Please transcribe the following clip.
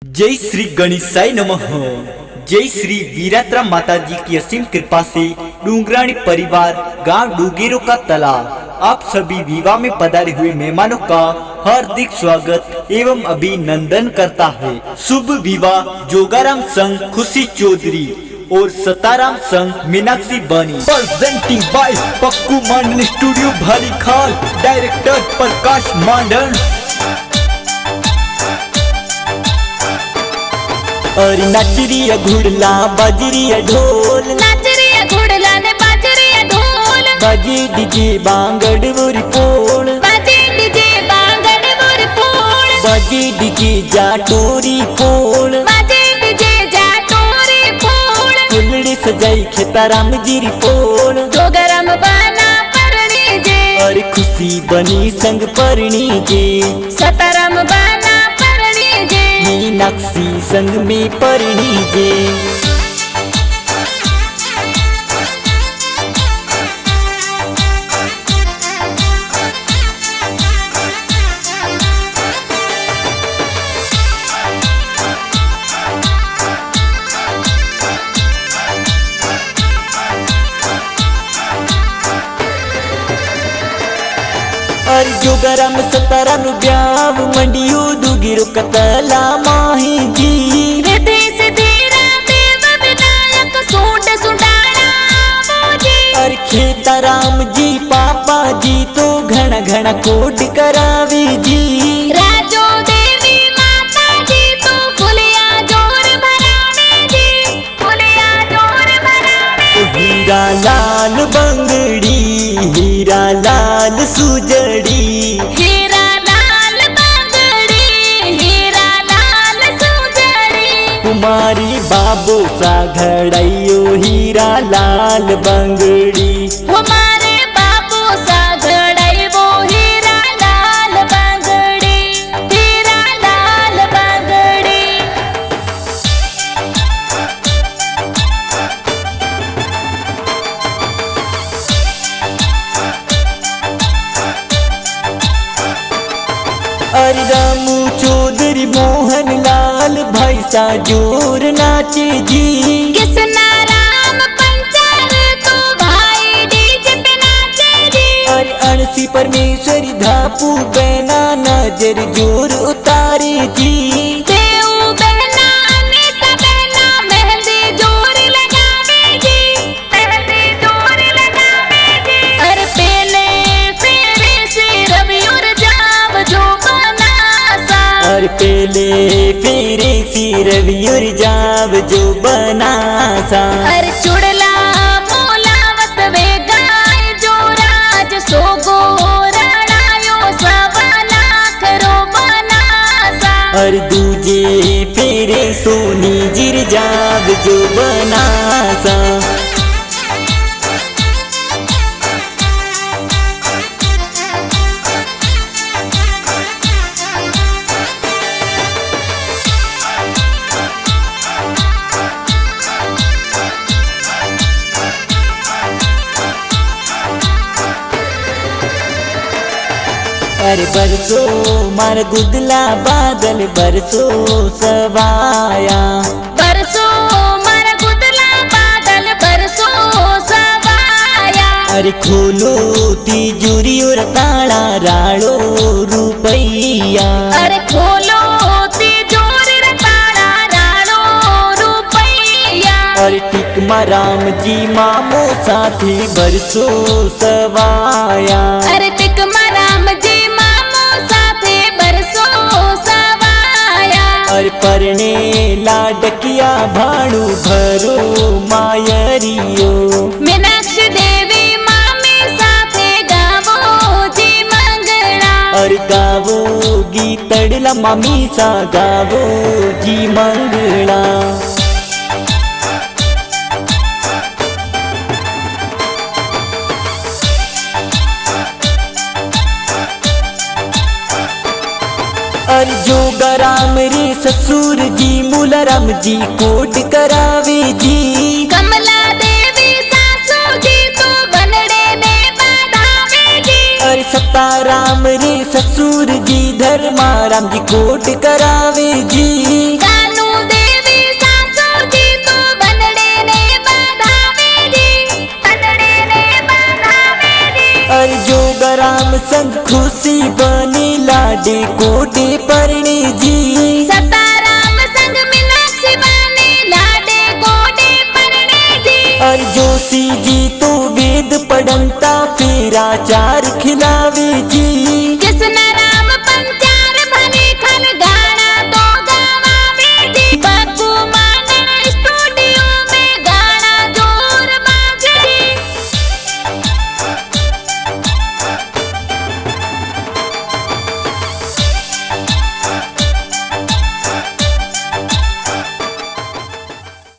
जय श्री गणेशाय नमः। जय श्री वीरात्रा माता जी की असीम कृपा से डूंगरानी परिवार गांव डूगेरो का तालाब आप सभी विवाह में पधारे हुए मेहमानों का हार्दिक स्वागत एवं अभिनंदन करता है। शुभ विवाह जोगाराम संघ खुशी चौधरी और सताराम संघ मीनाक्षी बनी। प्रेजेंटिंग बाय पक्कू मंडल स्टूडियो भारी खाल, डायरेक्टर प्रकाश मंडल। और नाचरिया घुड़ला बाजरिया ढोल, नाचरिया घुड़ला ने बाजरिया ढोल, बाजे डीजे बांगड़ मोरी पोल, बाजे डीजे बांगड़ मोर पोल, बाजे डीजे जाटोरी पोल, बाजे डीजे जाटोरी पोल, फुलड़ी सजाई खेताराम जीरी पोल, जोगरम बना परणी जे, और खुशी बनी संग परणी जे, सताराम बना परणी जे, मीनाक्षी संग में परणी जे। और जोगराम सताराम ब्याव मंडियो दुगिरो कतला माही जी, हृदय से धीरा देव विनायक सूंड सुंडारा मोजी, और खेताराम जी पापा जी तो घना घना कोट करावे जी, राजो देवी माता जी तो फुलिया जोर भरावे जी, फुलिया जोर भरावे जी। हीरा लाल बंगड़ी हीरा लाल सुजड़ी, हीरा लाल बांगड़ी हीरा लाल सुजड़ी, कुमारी बाबू सा घड़ाइयो हीरा लाल बंगड़ी। हमारे बाबू सा घड़ाई वो हीरा लाल बांगड़ी, हीरा लाल बांगड़ी। और रामू चौधरी मोहन लाल भाई सा जोर नाचे जी, किसना राम पंचार तो भाई डीजे पे नाचे जी, और अणसी परमेश्वरी धापू बहना नजर जोर उतारे जी, देव बहना अनीता बहना मेहंदी जोर लगावे जी, मेहंदी जोर लगावे जी। अरे पहले फेरे से रवि और जाम जो बना सा, और पेले फेरे सिर वीर जाव जो बना सा। अरे चुड़ला मोलावत वे गाय जो राज सोगो रणायो सवा लाख रो बना सा, और दूजे फेरे सोनी जिर जाव जो बना सा। अरे बरसो मार गुदला बादल बरसो सवाया, बरसो मर गुदला बादल बरसो सवाया, अरे खोलो तिजोरी और ताला राड़ो रुपैया, अरे खोलो तिजोर तारा राणो रुपैया, और टिकमा राम जी मामो साथी बरसो सवाया, अरे टिकमा राम जी मामो साथे बरसो सवाया, और परने लाडकिया भाड़ू भरो मायरियो, मीनाक्षी देवी मामी साथे गावो जी मंगला, और गावो गीतड़ला मामी सा गावो जी मंगला। और जोगाराम रे ससुर जी मूलाराम जी कोट करावे जी, कमला देवी सासू जी तो बनड़े ने बाधावे जी, और सताराम रे ससुर जी धर्माराम जी कोट करावे जी, लाडे कोडे परणे जी। सताराम संग मीनाक्षी बाने लाडे कोडे परणे जी। और जोशी जी तो वेद पढ़ंता फेरा चार खिला